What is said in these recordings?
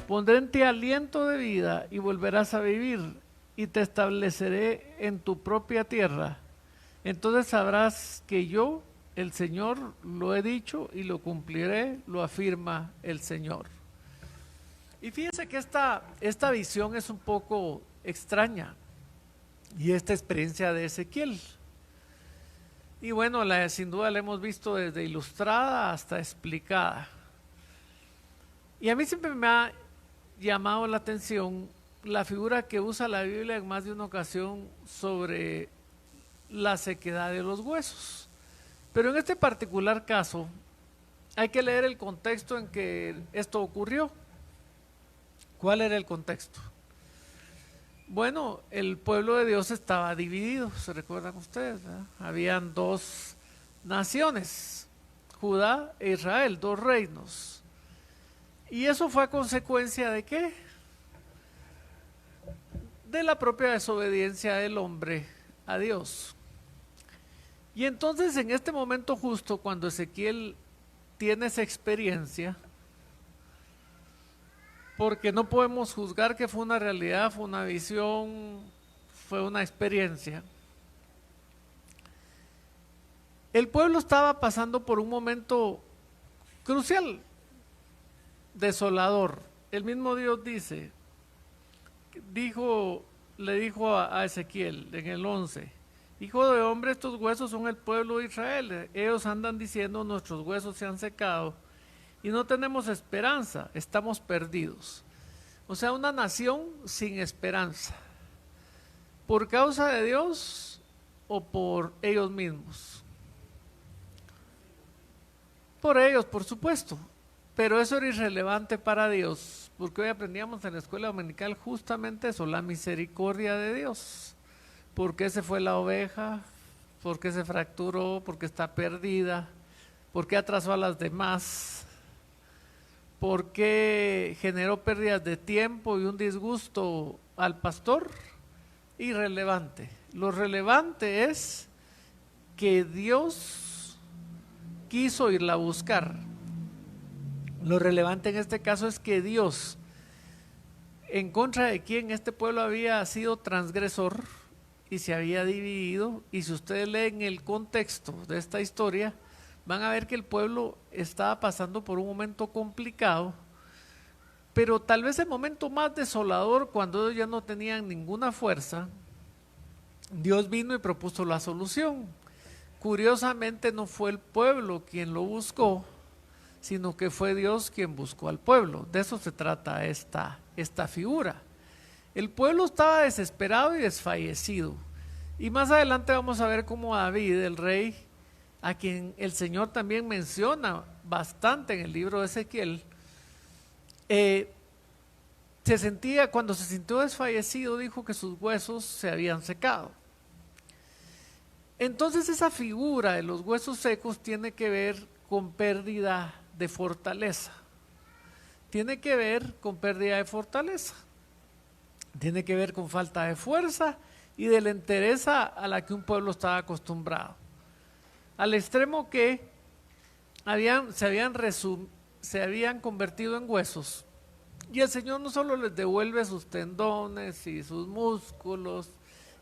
Pondré en ti aliento de vida y volverás a vivir, y te estableceré en tu propia tierra. Entonces sabrás que yo, el Señor, lo he dicho y lo cumpliré, lo afirma el Señor. Y fíjense que esta visión es un poco extraña, y esta experiencia de Ezequiel. Y bueno, sin duda la hemos visto desde ilustrada hasta explicada. Y a mí siempre me ha llamado la atención la figura que usa la Biblia en más de una ocasión sobre la sequedad de los huesos. Pero en este particular caso hay que leer el contexto en que esto ocurrió. ¿Cuál era el contexto? Bueno, el pueblo de Dios estaba dividido, ¿se recuerdan ustedes? ¿Verdad? Habían dos naciones, Judá e Israel, dos reinos. ¿Y eso fue a consecuencia de qué? De la propia desobediencia del hombre a Dios. Y entonces en este momento justo cuando Ezequiel tiene esa experiencia, porque no podemos juzgar que fue una realidad, fue una visión, fue una experiencia. El pueblo estaba pasando por un momento crucial, desolador. El mismo Dios le dijo a Ezequiel en el 11, hijo de hombre, estos huesos son el pueblo de Israel. Ellos andan diciendo, nuestros huesos se han secado y no tenemos esperanza, estamos perdidos. O sea, una nación sin esperanza. ¿Por causa de Dios o por ellos mismos? Por ellos, por supuesto. Pero eso era irrelevante para Dios, porque hoy aprendíamos en la escuela dominical justamente eso, la misericordia de Dios. ¿Por qué se fue la oveja? ¿Por qué se fracturó? ¿Por qué está perdida? ¿Por qué atrasó a las demás? ¿Por qué generó pérdidas de tiempo y un disgusto al pastor? Irrelevante. Lo relevante es que Dios quiso irla a buscar. Lo relevante en este caso es que Dios, en contra de quien este pueblo había sido transgresor y se había dividido, y si ustedes leen el contexto de esta historia, van a ver que el pueblo estaba pasando por un momento complicado, pero tal vez el momento más desolador, cuando ellos ya no tenían ninguna fuerza, Dios vino y propuso la solución. Curiosamente no fue el pueblo quien lo buscó, sino que fue Dios quien buscó al pueblo. De eso se trata esta figura. El pueblo estaba desesperado y desfallecido. Y más adelante vamos a ver cómo David, el rey, a quien el Señor también menciona bastante en el libro de Ezequiel, cuando se sintió desfallecido, dijo que sus huesos se habían secado. Entonces esa figura de los huesos secos tiene que ver con pérdida de fortaleza. Tiene que ver con pérdida de fortaleza. Tiene que ver con falta de fuerza y de la entereza a la que un pueblo estaba acostumbrado. Al extremo que se habían convertido en huesos. Y el Señor no solo les devuelve sus tendones y sus músculos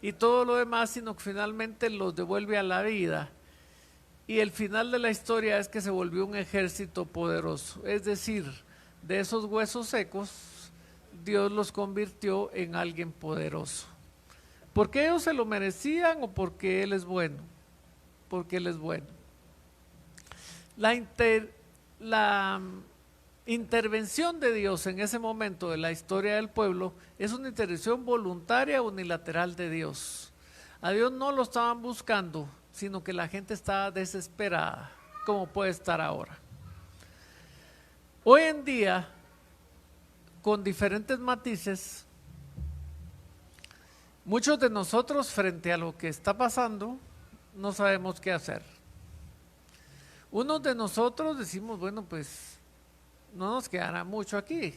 y todo lo demás, sino que finalmente los devuelve a la vida. Y el final de la historia es que se volvió un ejército poderoso. Es decir, de esos huesos secos, Dios los convirtió en alguien poderoso. ¿Por qué ellos se lo merecían o porque Él es bueno? Porque Él es bueno. La intervención de Dios en ese momento de la historia del pueblo es una intervención voluntaria unilateral de Dios. A Dios no lo estaban buscando, sino que la gente estaba desesperada, como puede estar ahora. Hoy en día, con diferentes matices, muchos de nosotros frente a lo que está pasando, no sabemos qué hacer. Unos de nosotros decimos, bueno, pues no nos quedará mucho aquí,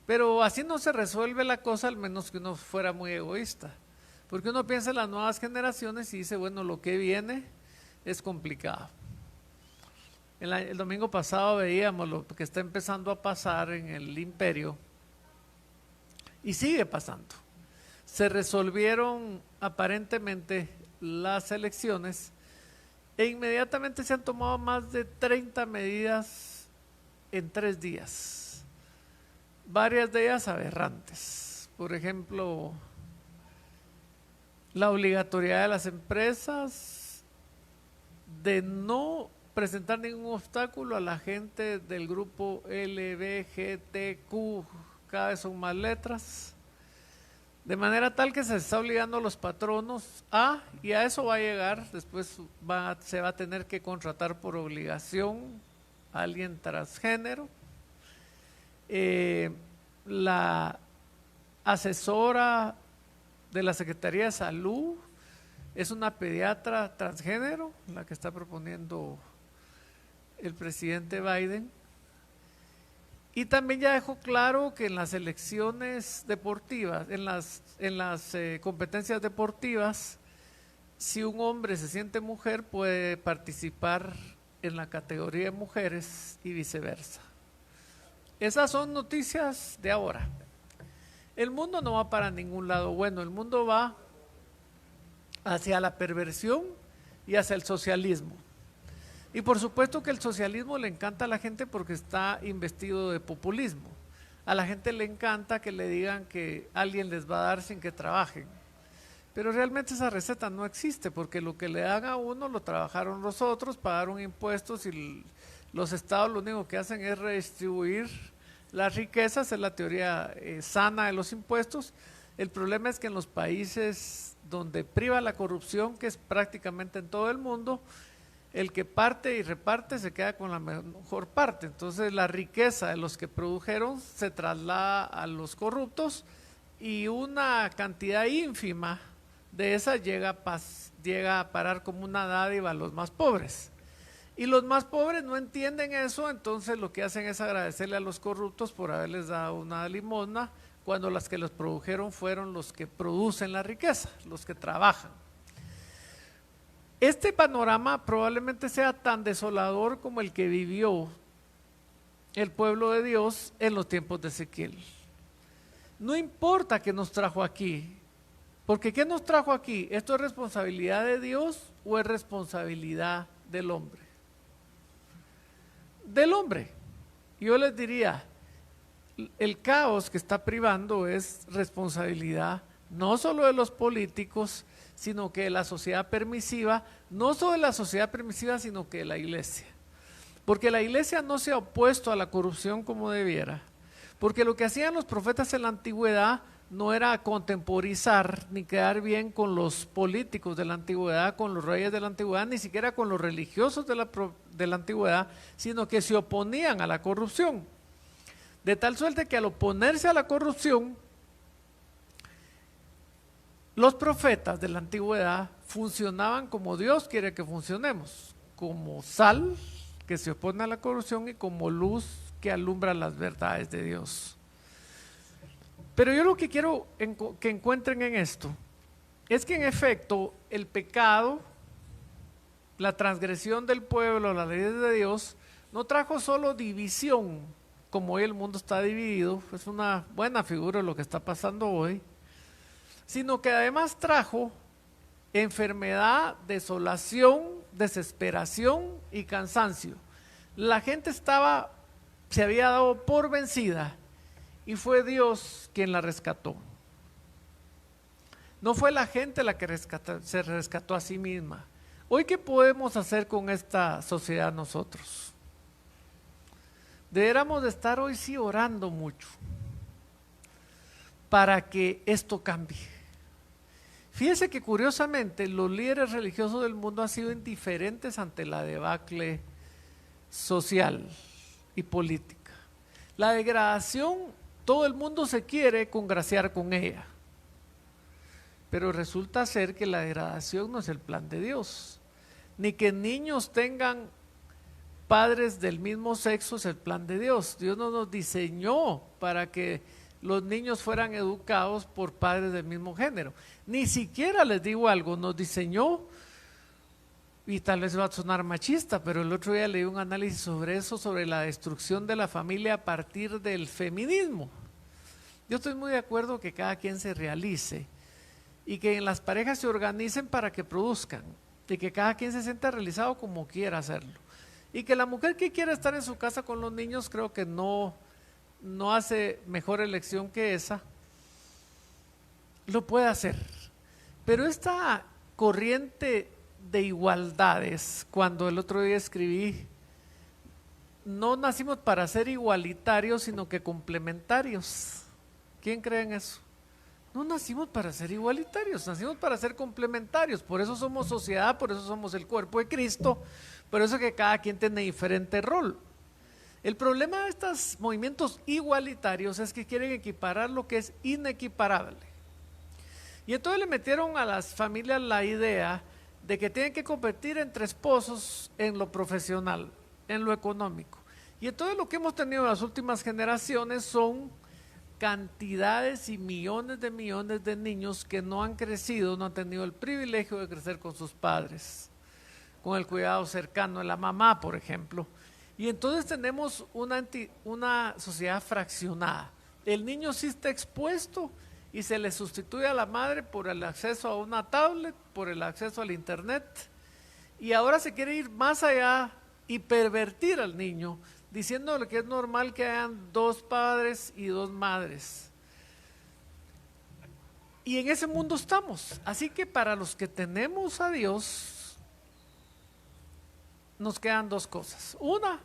pero así no se resuelve la cosa, al menos que uno fuera muy egoísta, porque uno piensa en las nuevas generaciones y dice, bueno, lo que viene es complicado. El domingo pasado veíamos lo que está empezando a pasar en el imperio, Y sigue pasando. Se resolvieron aparentemente las elecciones e inmediatamente se han tomado más de 30 medidas en 3 días. Varias de ellas aberrantes. Por ejemplo, la obligatoriedad de las empresas de no presentar ningún obstáculo a la gente del grupo LGBTQ, cada vez son más letras, de manera tal que se está obligando a los patronos y a eso va a llegar, después se va a tener que contratar por obligación a alguien transgénero. La asesora de la Secretaría de Salud es una pediatra transgénero, la que está proponiendo el presidente Biden. Y también ya dejó claro que en las elecciones deportivas, en las competencias deportivas, si un hombre se siente mujer puede participar en la categoría de mujeres y viceversa. Esas son noticias de ahora. El mundo no va para ningún lado bueno, el mundo va hacia la perversión y hacia el socialismo. Y por supuesto que el socialismo le encanta a la gente porque está investido de populismo. A la gente le encanta que le digan que alguien les va a dar sin que trabajen. Pero realmente esa receta no existe porque lo que le dan a uno lo trabajaron los otros, pagaron impuestos y los estados lo único que hacen es redistribuir las riquezas, es la teoría sana de los impuestos. El problema es que en los países donde priva la corrupción, que es prácticamente en todo el mundo, el que parte y reparte se queda con la mejor parte. Entonces la riqueza de los que produjeron se traslada a los corruptos y una cantidad ínfima de esa llega a parar como una dádiva a los más pobres. Y los más pobres no entienden eso, entonces lo que hacen es agradecerle a los corruptos por haberles dado una limosna, cuando las que los produjeron fueron los que producen la riqueza, los que trabajan. Este panorama probablemente sea tan desolador como el que vivió el pueblo de Dios en los tiempos de Ezequiel. No importa qué nos trajo aquí, porque ¿qué nos trajo aquí? ¿Esto es responsabilidad de Dios o es responsabilidad del hombre? Del hombre. Yo les diría, el caos que está privando es responsabilidad no solo de los políticos, sino que de la sociedad permisiva, no solo de la sociedad permisiva, sino que de la iglesia. Porque la iglesia no se ha opuesto a la corrupción como debiera, porque lo que hacían los profetas en la antigüedad no era contemporizar ni quedar bien con los políticos de la antigüedad, con los reyes de la antigüedad, ni siquiera con los religiosos de la antigüedad, sino que se oponían a la corrupción. De tal suerte que al oponerse a la corrupción, los profetas de la antigüedad funcionaban como Dios quiere que funcionemos, como sal que se opone a la corrupción y como luz que alumbra las verdades de Dios. Pero yo lo que quiero que encuentren en esto es que en efecto el pecado, la transgresión del pueblo, las leyes de Dios, no trajo solo división, como hoy el mundo está dividido, es una buena figura de lo que está pasando hoy, sino que además trajo enfermedad, desolación, desesperación y cansancio. La gente se había dado por vencida y fue Dios quien la rescató. No fue la gente la que se rescató a sí misma. Hoy, ¿qué podemos hacer con esta sociedad nosotros? Deberíamos de estar hoy sí orando mucho para que esto cambie. Fíjense que curiosamente los líderes religiosos del mundo han sido indiferentes ante la debacle social y política. La degradación, todo el mundo se quiere congraciar con ella, pero resulta ser que la degradación no es el plan de Dios, ni que niños tengan padres del mismo sexo es el plan de Dios. Dios no nos diseñó para que los niños fueran educados por padres del mismo género. Ni siquiera, les digo algo, nos diseñó, y tal vez va a sonar machista, pero el otro día leí un análisis sobre eso, sobre la destrucción de la familia a partir del feminismo. Yo estoy muy de acuerdo que cada quien se realice y que en las parejas se organicen para que produzcan y que cada quien se sienta realizado como quiera hacerlo. Y que la mujer que quiera estar en su casa con los niños creo que no hace mejor elección que esa, lo puede hacer. Pero esta corriente de igualdades, cuando el otro día escribí, no nacimos para ser igualitarios, sino que complementarios. ¿Quién cree en eso? No nacimos para ser igualitarios, nacimos para ser complementarios. Por eso somos sociedad, por eso somos el cuerpo de Cristo, por eso que cada quien tiene diferente rol. El problema de estos movimientos igualitarios es que quieren equiparar lo que es inequiparable. Y entonces le metieron a las familias la idea de que tienen que competir entre esposos en lo profesional, en lo económico. Y entonces lo que hemos tenido en las últimas generaciones son cantidades y millones de niños que no han crecido, no han tenido el privilegio de crecer con sus padres, con el cuidado cercano de la mamá, por ejemplo. Y entonces tenemos una sociedad fraccionada. El niño sí está expuesto y se le sustituye a la madre por el acceso a una tablet, por el acceso al internet. Y ahora se quiere ir más allá y pervertir al niño, diciéndole que es normal que hayan 2 padres y 2 madres. Y en ese mundo estamos. Así que para los que tenemos a Dios, nos quedan 2 cosas. Una,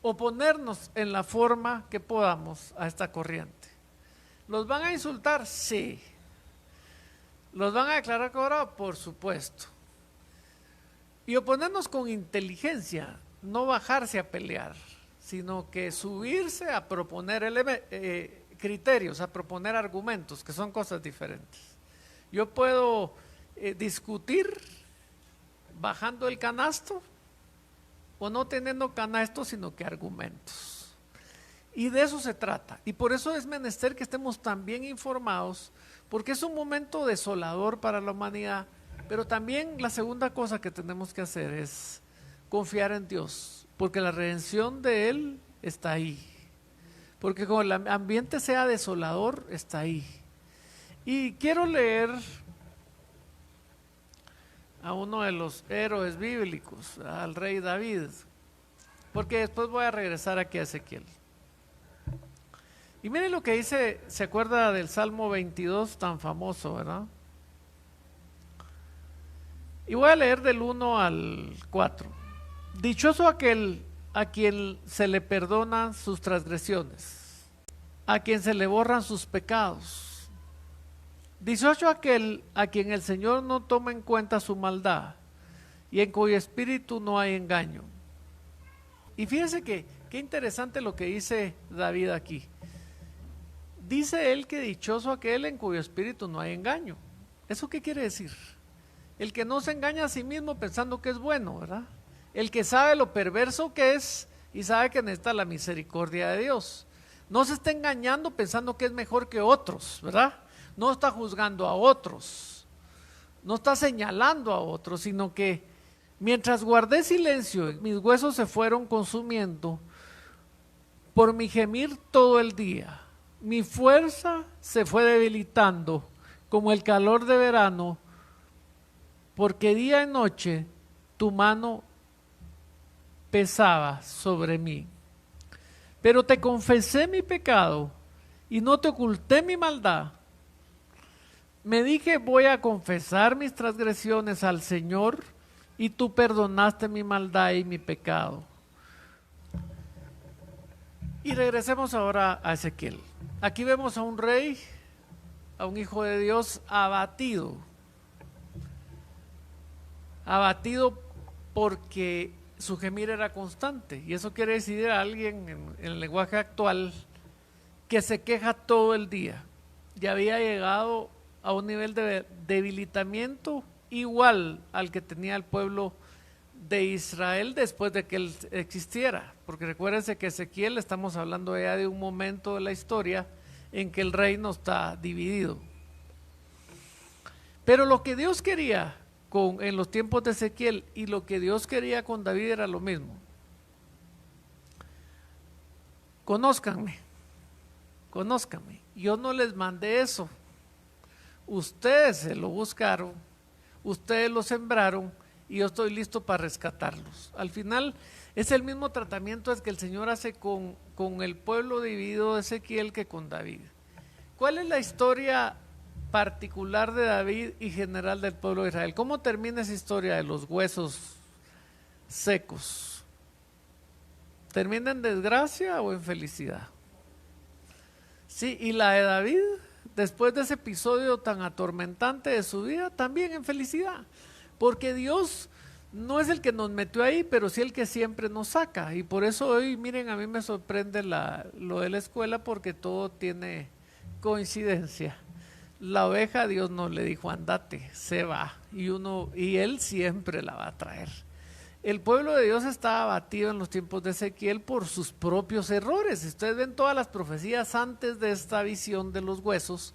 oponernos en la forma que podamos a esta corriente. ¿Los van a insultar? Sí. ¿Los van a declarar cobrados? Por supuesto. Y oponernos con inteligencia, no bajarse a pelear, sino que subirse a proponer criterios, a proponer argumentos, que son cosas diferentes. Yo puedo discutir bajando el canasto o no teniendo canasto, sino que argumentos. Y de eso se trata. Y por eso es menester que estemos tan bien informados, porque es un momento desolador para la humanidad. Pero también la segunda cosa que tenemos que hacer es confiar en Dios, porque la redención de Él está ahí. Porque como el ambiente sea desolador, está ahí. Y quiero leer a uno de los héroes bíblicos, al rey David, porque después voy a regresar aquí a Ezequiel. Y miren lo que dice, ¿se acuerda del Salmo 22 tan famoso, verdad? Y voy a leer del 1 al 4. Dichoso aquel a quien se le perdonan sus transgresiones, a quien se le borran sus pecados. Dichoso aquel a quien el Señor no toma en cuenta su maldad y en cuyo espíritu no hay engaño. Y fíjense que qué interesante lo que dice David aquí. Dice él que dichoso aquel en cuyo espíritu no hay engaño. ¿Eso qué quiere decir? El que no se engaña a sí mismo pensando que es bueno, ¿verdad? El que sabe lo perverso que es y sabe que necesita la misericordia de Dios. No se está engañando pensando que es mejor que otros, ¿verdad? No está juzgando a otros, no está señalando a otros, sino que mientras guardé silencio, mis huesos se fueron consumiendo por mi gemir todo el día. Mi fuerza se fue debilitando como el calor de verano, porque día y noche tu mano pesaba sobre mí. Pero te confesé mi pecado y no te oculté mi maldad. Me dije, voy a confesar mis transgresiones al Señor, y tú perdonaste mi maldad y mi pecado. Y regresemos ahora a Ezequiel. Aquí vemos a un rey, a un hijo de Dios abatido porque su gemir era constante, y eso quiere decir a alguien en el lenguaje actual que se queja todo el día. Ya había llegado a un nivel de debilitamiento igual al que tenía el pueblo de Israel después de que él existiera, porque recuérdense que Ezequiel, estamos hablando ya de un momento de la historia en que el reino está dividido. Pero lo que Dios quería en los tiempos de Ezequiel y lo que Dios quería con David era lo mismo. Conózcanme conózcame. Yo no les mandé eso. Ustedes se lo buscaron, ustedes lo sembraron y yo estoy listo para rescatarlos. Al final es el mismo tratamiento que el Señor hace con el pueblo dividido de Ezequiel que con David. ¿Cuál es la historia particular de David y general del pueblo de Israel? ¿Cómo termina esa historia de los huesos secos? ¿Termina en desgracia o en felicidad? Sí, y la de David, después de ese episodio tan atormentante de su vida, también en felicidad, porque Dios no es el que nos metió ahí, pero sí el que siempre nos saca. Y por eso hoy, miren, a mí me sorprende lo de la escuela, porque todo tiene coincidencia. La oveja, Dios no le dijo andate, se va, y él siempre la va a traer. El pueblo de Dios estaba abatido en los tiempos de Ezequiel por sus propios errores. Si ustedes ven todas las profecías antes de esta visión de los huesos,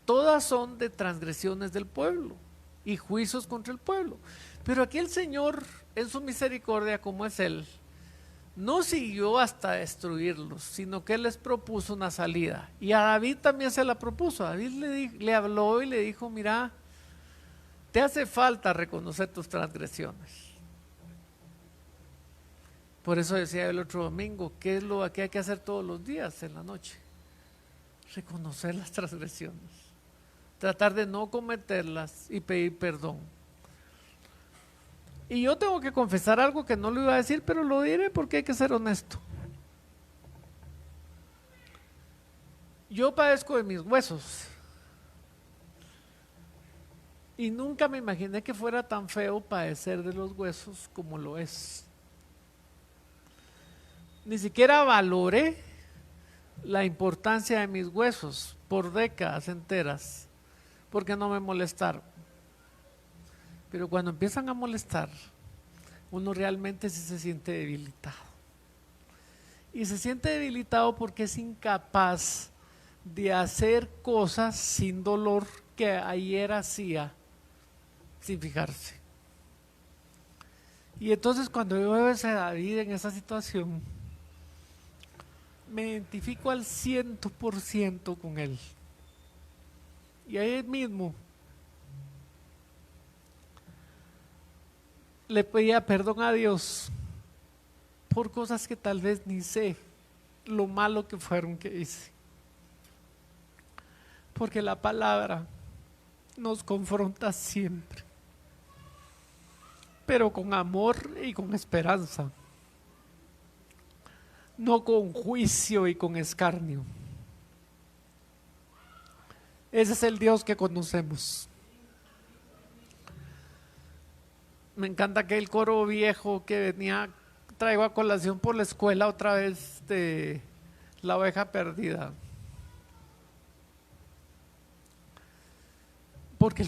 todas son de transgresiones del pueblo y juicios contra el pueblo. Pero aquí el Señor, en su misericordia, como es Él, no siguió hasta destruirlos, sino que Él les propuso una salida. Y a David también se la propuso. A David le habló y le dijo: mira, te hace falta reconocer tus transgresiones. Por eso decía el otro domingo, ¿qué es lo que hay que hacer todos los días en la noche? Reconocer las transgresiones, tratar de no cometerlas y pedir perdón. Y yo tengo que confesar algo que no lo iba a decir, pero lo diré porque hay que ser honesto. Yo padezco de mis huesos y nunca me imaginé que fuera tan feo padecer de los huesos como lo es. Ni siquiera valoré la importancia de mis huesos por décadas enteras, porque no me molestaron. Pero cuando empiezan a molestar, uno realmente sí se siente debilitado. Y se siente debilitado porque es incapaz de hacer cosas sin dolor que ayer hacía sin fijarse. Y entonces cuando yo veo a ese David en esa situación, me identifico al 100% con él. Y ahí mismo le pedía perdón a Dios por cosas que tal vez ni sé lo malo que fueron que hice. Porque la palabra nos confronta siempre, pero con amor y con esperanza, no con juicio y con escarnio. Ese es el Dios que conocemos. Me encanta aquel coro viejo que venía, traigo a colación por la escuela otra vez, de La Oveja Perdida. Porque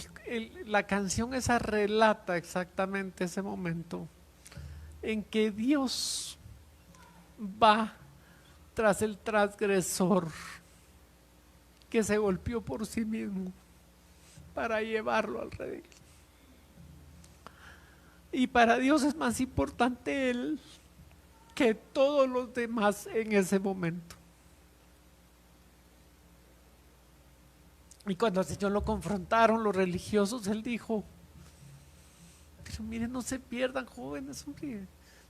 la canción esa relata exactamente ese momento en que Dios va tras el transgresor que se golpeó por sí mismo para llevarlo al redil. Y para Dios es más importante Él que todos los demás en ese momento. Y cuando al Señor lo confrontaron los religiosos, Él dijo: pero miren, no se pierdan, jóvenes, hombre,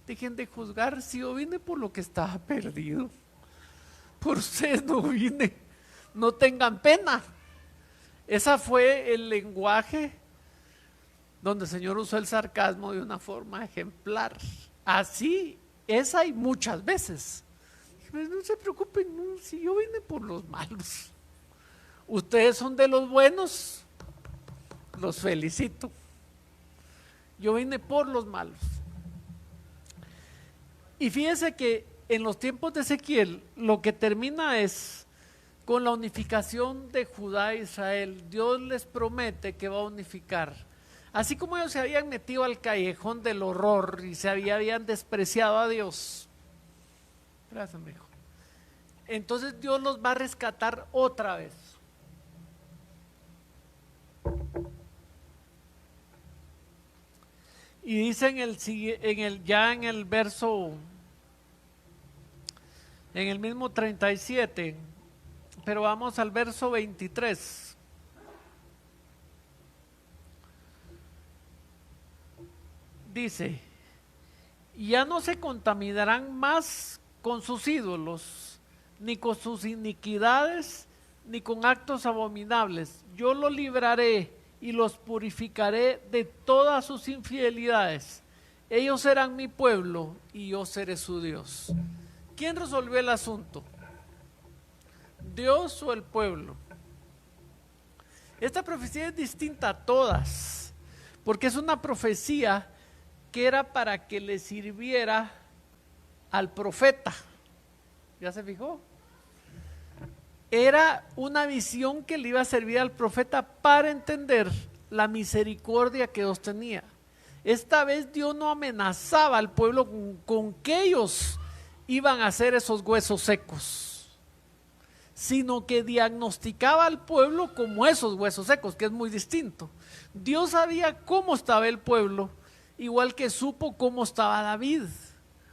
dejen de juzgar. Si yo vine por lo que estaba perdido, por ustedes no vine, no tengan pena. Ese fue el lenguaje donde el Señor usó el sarcasmo de una forma ejemplar. Así es, hay muchas veces. No se preocupen, no, si yo vine por los malos, ustedes son de los buenos, los felicito. Yo vine por los malos. Y fíjese que en los tiempos de Ezequiel lo que termina es con la unificación de Judá e Israel. Dios les promete que va a unificar. Así como ellos se habían metido al callejón del horror y se habían despreciado a Dios. Gracias, mijo. Entonces Dios los va a rescatar otra vez. Y dice en el verso, en el mismo 37, pero vamos al verso 23. Dice, ya no se contaminarán más con sus ídolos, ni con sus iniquidades, ni con actos abominables. Yo los libraré y los purificaré de todas sus infidelidades. Ellos serán mi pueblo y yo seré su Dios. ¿Quién resolvió el asunto? ¿Dios o el pueblo? Esta profecía es distinta a todas, porque es una profecía que era para que le sirviera al profeta. ¿Ya se fijó? Era una visión que le iba a servir al profeta para entender la misericordia que Dios tenía. Esta vez Dios no amenazaba al pueblo con que ellos iban a ser esos huesos secos, sino que diagnosticaba al pueblo como esos huesos secos, que es muy distinto. Dios sabía cómo estaba el pueblo, igual que supo cómo estaba David,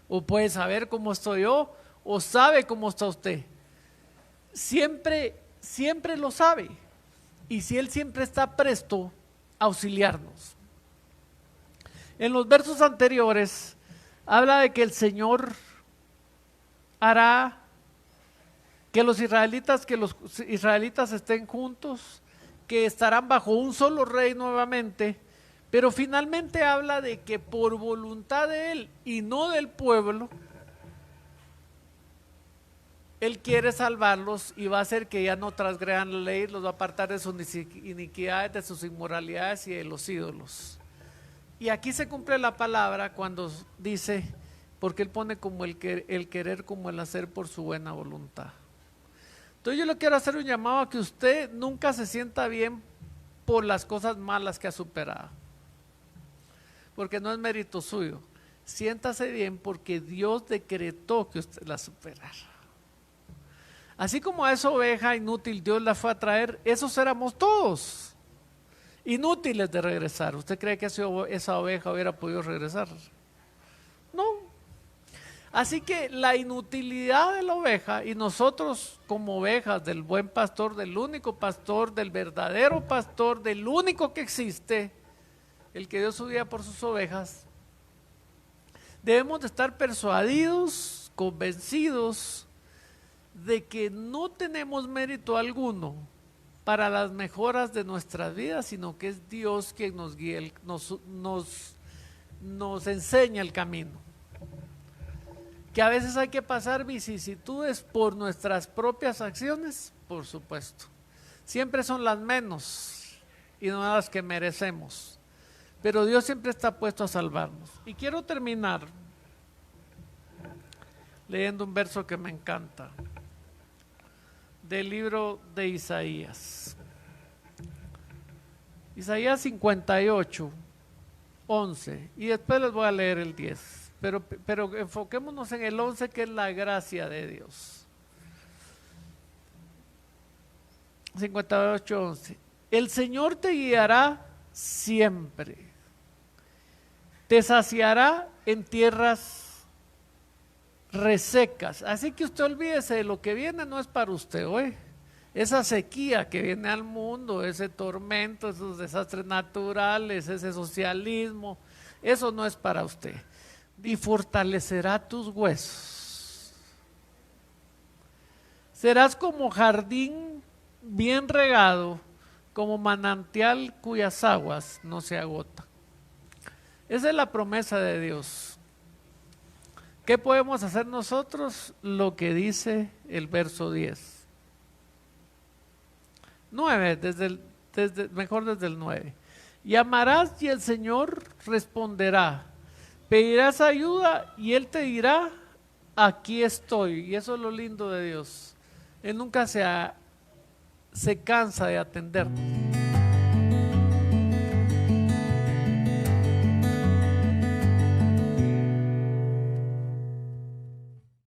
o puede saber cómo estoy yo, o sabe cómo está usted. Siempre lo sabe, y si Él siempre está presto a auxiliarnos. En los versos anteriores habla de que el Señor hará que los israelitas estén juntos, que estarán bajo un solo rey nuevamente, pero finalmente habla de que por voluntad de Él y no del pueblo, Él quiere salvarlos y va a hacer que ya no transgredan la ley, los va a apartar de sus iniquidades, de sus inmoralidades y de los ídolos. Y aquí se cumple la palabra cuando dice, porque Él pone como el querer como el hacer por su buena voluntad. Entonces yo le quiero hacer un llamado a que usted nunca se sienta bien por las cosas malas que ha superado, porque no es mérito suyo. Siéntase bien porque Dios decretó que usted la superara. Así como a esa oveja inútil Dios la fue a traer, esos éramos todos, inútiles de regresar. ¿Usted cree que esa oveja hubiera podido regresar? No. Así que la inutilidad de la oveja, y nosotros como ovejas del buen pastor, del único pastor, del verdadero pastor, del único que existe, el que dio su vida por sus ovejas, debemos de estar persuadidos, convencidos de que no tenemos mérito alguno para las mejoras de nuestras vidas, sino que es Dios quien nos guía, nos enseña el camino. Que a veces hay que pasar vicisitudes por nuestras propias acciones, por supuesto. Siempre son las menos y no las que merecemos. Pero Dios siempre está puesto a salvarnos. Y quiero terminar leyendo un verso que me encanta, del libro de Isaías. Isaías 58, 11, y después les voy a leer el 10. Pero enfoquémonos en el 11, que es la gracia de Dios. 58, 11. El Señor te guiará siempre, te saciará en tierras resecas. Así que usted olvídese de lo que viene, no es para usted hoy. Esa sequía que viene al mundo, ese tormento, esos desastres naturales, ese socialismo, eso no es para usted. Y fortalecerá tus huesos. Serás como jardín bien regado, como manantial cuyas aguas no se agotan. Esa es la promesa de Dios. ¿Qué podemos hacer nosotros? Lo que dice el verso 10. 9, mejor desde el 9. Llamarás y el Señor responderá. Pedirás ayuda y Él te dirá, aquí estoy. Y eso es lo lindo de Dios. Él nunca se cansa de atendernos.